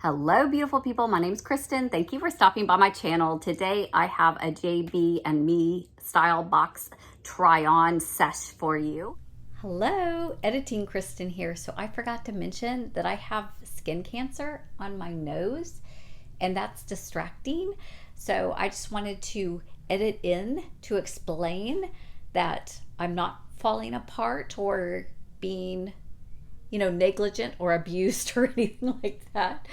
Hello, beautiful people. My name's Kristen. Thank you for stopping by my channel. Today, I have a JB and me Stylebox try-on sesh for you. Hello, editing Kristen here. So I forgot to mention that I have skin cancer on my nose, and that's distracting. So I just wanted to edit in to explain that I'm not falling apart or being negligent or abused or anything like that.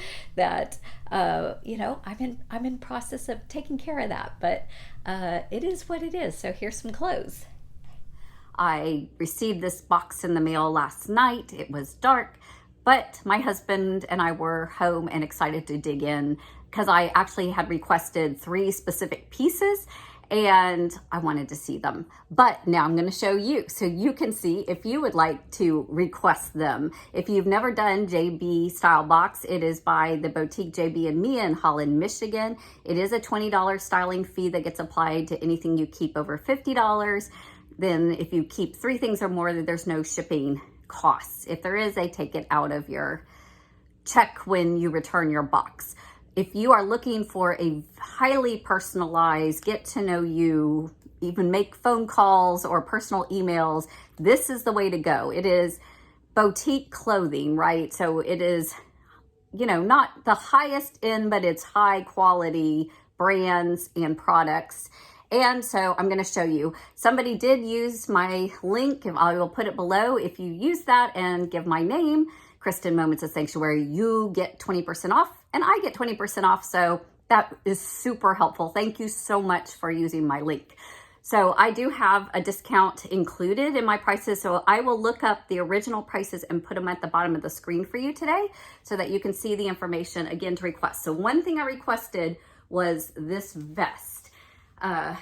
I'm in process of taking care of that, but it is what it is. So here's some clothes. I received this box in the mail last night. It was dark, but my husband and I were home and excited to dig in because I actually had requested 3 specific pieces and I wanted to see them. But now I'm gonna show you so you can see if you would like to request them. If you've never done JB Stylebox, it is by the boutique JB and Me in Holland, Michigan. It is a $20 styling fee that gets applied to anything you keep over $50. Then if you keep 3 things or more, there's no shipping costs. If there is, they take it out of your check when you return your box. If you are looking for a highly personalized, get to know you, even make phone calls or personal emails, this is the way to go. It is boutique clothing, right? So it is, not the highest end, but it's high quality brands and products. And so I'm going to show you. Somebody did use my link. I will put it below. If you use that and give my name, Kristen Moments of Sanctuary, you get 20% off and I get 20% off. So that is super helpful. Thank you so much for using my link. So I do have a discount included in my prices. So I will look up the original prices and put them at the bottom of the screen for you today so that you can see the information again to request. So one thing I requested was this vest.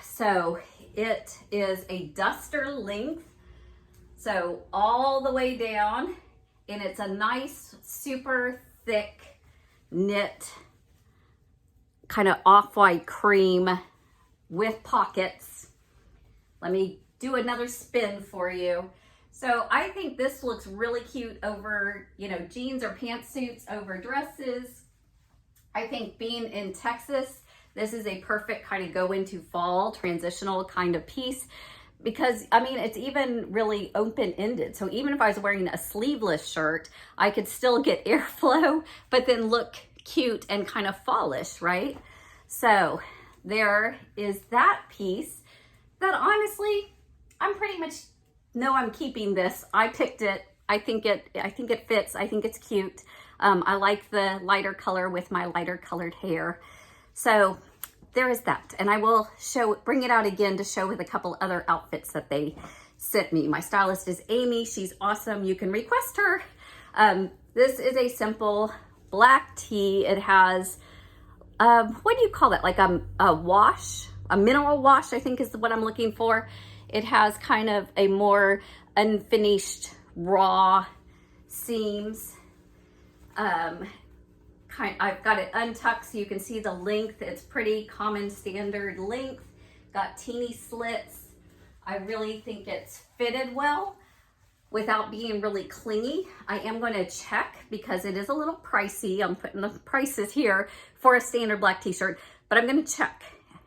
So it is a duster length. So all the way down. And it's a nice, super thick knit, kind of off-white cream with pockets. Let me do another spin for you. So I think this looks really cute over, jeans or pantsuits over dresses. I think being in Texas, this is a perfect kind of go into fall transitional kind of piece. Because, it's even really open-ended. So even if I was wearing a sleeveless shirt, I could still get airflow, but then look cute and kind of fallish, right? So there is that piece that honestly, I'm pretty much know I'm keeping this. I picked it. I think it fits. I think it's cute. I like the lighter color with my lighter colored hair. So there is that, and I will bring it out again to show with a couple other outfits that they sent me. My stylist is Amy. She's awesome. You can request her. This is a simple black tee. It has, what do you call that? Like a wash, a mineral wash, I think is what I'm looking for. It has kind of a more unfinished raw seams. I've got it untucked so you can see the length. It's pretty common standard length. Got teeny slits. I really think it's fitted well without being really clingy. I am going to check because it is a little pricey. I'm putting the prices here for a standard black t-shirt, but I'm going to check.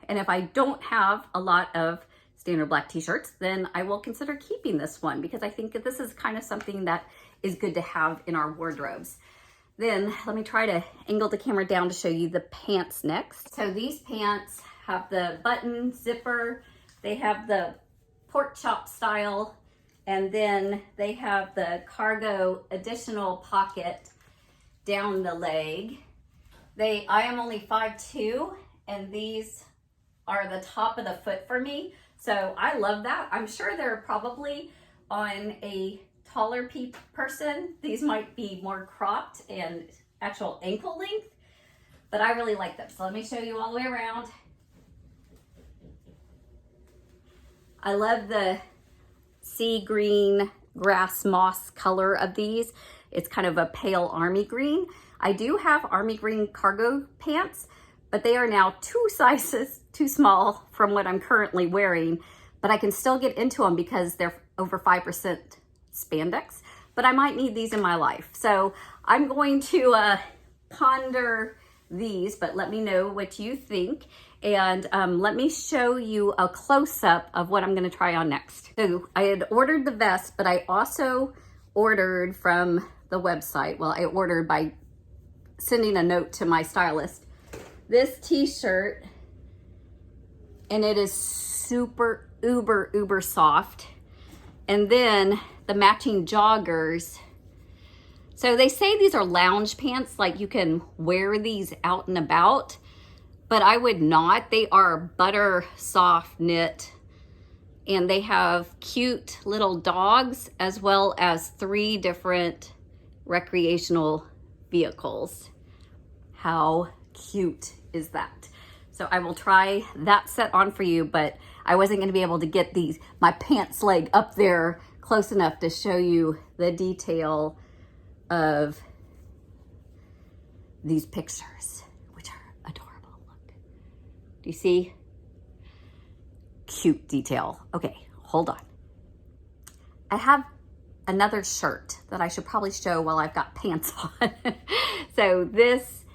And if I don't have a lot of standard black t-shirts, then I will consider keeping this one because I think that this is kind of something that is good to have in our wardrobes. Then let me try to angle the camera down to show you the pants next. So these pants have the button zipper, they have the pork chop style, and then they have the cargo additional pocket down the leg. I am only 5'2", and these are the top of the foot for me. So I love that. I'm sure they're probably on a taller person, these might be more cropped and actual ankle length, but I really like them. So let me show you all the way around. I love the sea green grass moss color of these. It's kind of a pale army green. I do have army green cargo pants, but they are now 2 sizes too small from what I'm currently wearing, but I can still get into them because they're over 5% spandex, but I might need these in my life. So I'm going to ponder these, but let me know what you think. And let me show you a close-up of what I'm going to try on next. So I had ordered the vest, but I also ordered from the website. Well, I ordered by sending a note to my stylist. This t-shirt, and it is super uber soft. And then the matching joggers. So they say these are lounge pants, like you can wear these out and about, but I would not. They are butter soft knit, and they have cute little dogs as well as 3 different recreational vehicles. How cute is that? So I will try that set on for you, but I wasn't going to be able to get my pants leg up there close enough to show you the detail of these pictures, which are adorable. Look, do you see? Cute detail. Okay, hold on. I have another shirt that I should probably show while I've got pants on. So this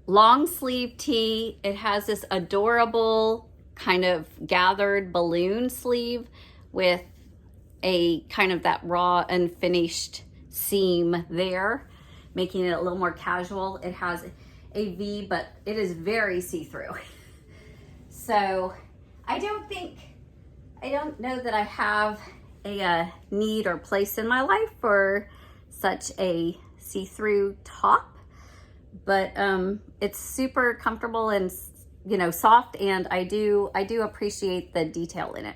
long sleeve tee, it has this adorable kind of gathered balloon sleeve with a kind of that raw unfinished seam there, making it a little more casual. It has a V, but it is very see-through. So I don't know that I have a need or place in my life for such a see-through top, but it's super comfortable and, you know, soft, and I do appreciate the detail in it.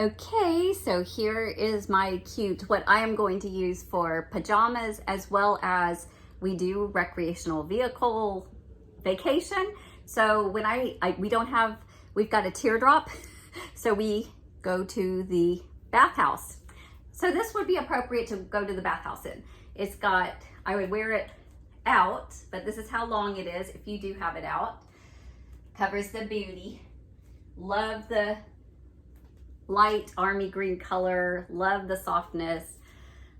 Okay, so here is my cute, what I am going to use for pajamas, as well as we do recreational vehicle vacation. So when we've got a teardrop, so we go to the bathhouse. So this would be appropriate to go to the bathhouse in. It's got, I would wear it out, but this is how long it is if you do have it out. Covers the booty. Love the light army green color, love the softness,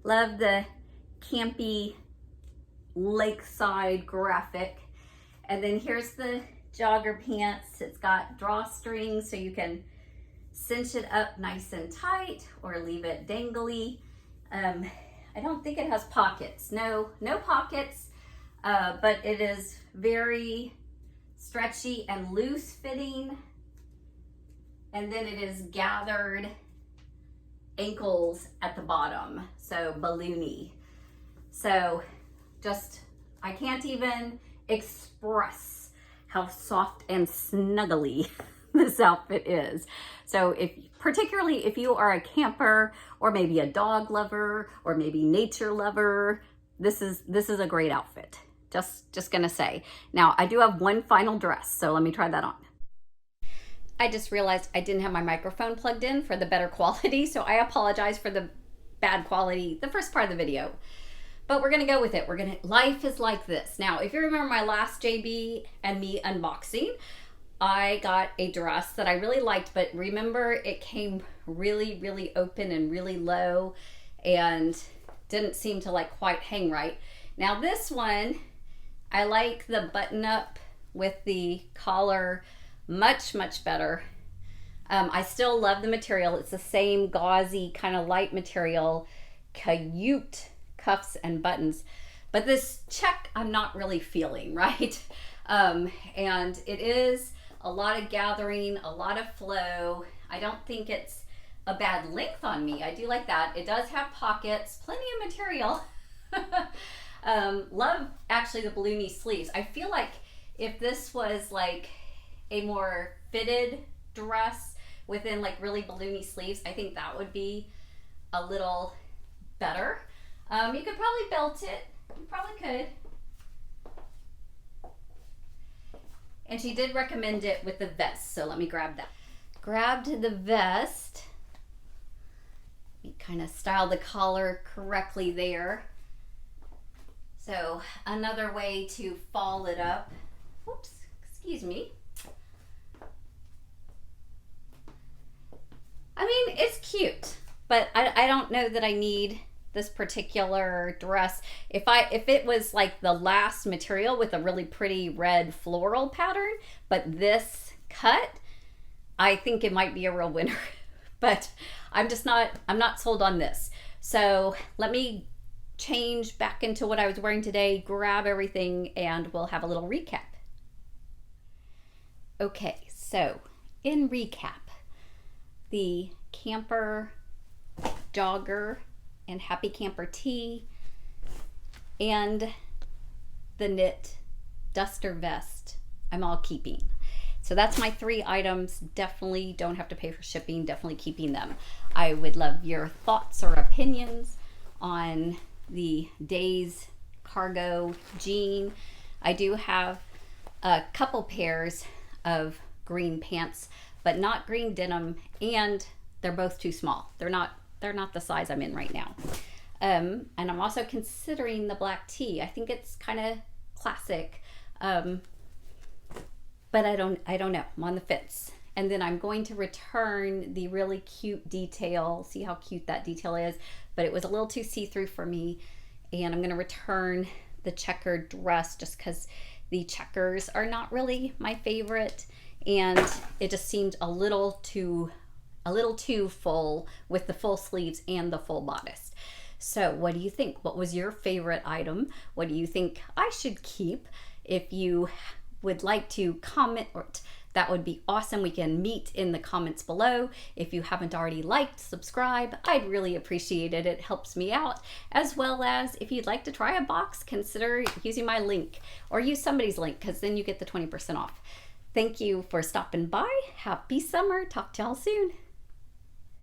love the campy lakeside graphic. And then here's the jogger pants. It's got drawstrings so you can cinch it up nice and tight or leave it dangly. I don't think it has pockets. No pockets, but it is very stretchy and loose fitting. And then it is gathered ankles at the bottom, so balloony. So just, I can't even express how soft and snuggly this outfit is. So particularly if you are a camper or maybe a dog lover or maybe nature lover, this is a great outfit. Just gonna say. Now I do have one final dress, so let me try that on. I just realized I didn't have my microphone plugged in for the better quality, so I apologize for the bad quality the first part of the video. But we're gonna go with it. Life is like this. Now, if you remember my last JB and me unboxing, I got a dress that I really liked, but remember it came really open and really low and didn't seem to like quite hang right. Now this one, I like the button up with the collar much better. I still love the material. It's the same gauzy kind of light material, cute cuffs and buttons, but this check I'm not really feeling, right? And it is a lot of gathering, a lot of flow. I don't think it's a bad length on me. I do like that. It does have pockets, plenty of material. Love actually the balloony sleeves. I feel like if this was like a more fitted dress within like really balloony sleeves, I think that would be a little better. You could probably belt it. You probably could. And she did recommend it with the vest, so let me grab that. Grabbed the vest. You kind of style the collar correctly there. So another way to fall it up. Whoops, excuse me. I mean, it's cute, but I don't know that I need this particular dress. If it was like the last material with a really pretty red floral pattern, but this cut, I think it might be a real winner. But I'm not sold on this. So let me change back into what I was wearing today, grab everything, and we'll have a little recap. Okay, so in recap, the camper jogger and happy camper tee and the knit duster vest, I'm all keeping. So that's my 3 items. Definitely don't have to pay for shipping, definitely keeping them. I would love your thoughts or opinions on the Days cargo jean. I do have a couple pairs of green pants, but not green denim, and they're both too small. They're not the size I'm in right now. And I'm also considering the black tee. I think it's kind of classic. But I don't know. I'm on the fence. And then I'm going to return the really cute detail. See how cute that detail is? But it was a little too see-through for me. And I'm going to return the checkered dress just because the checkers are not really my favorite. And it just seemed a little too full with the full sleeves and the full bodice. So what do you think? What was your favorite item? What do you think I should keep? If you would like to comment, that would be awesome. We can meet in the comments below. If you haven't already liked, subscribe, I'd really appreciate it. It helps me out. As well as if you'd like to try a box, consider using my link or use somebody's link, because then you get the 20% off. Thank you for stopping by. Happy summer. Talk to y'all soon.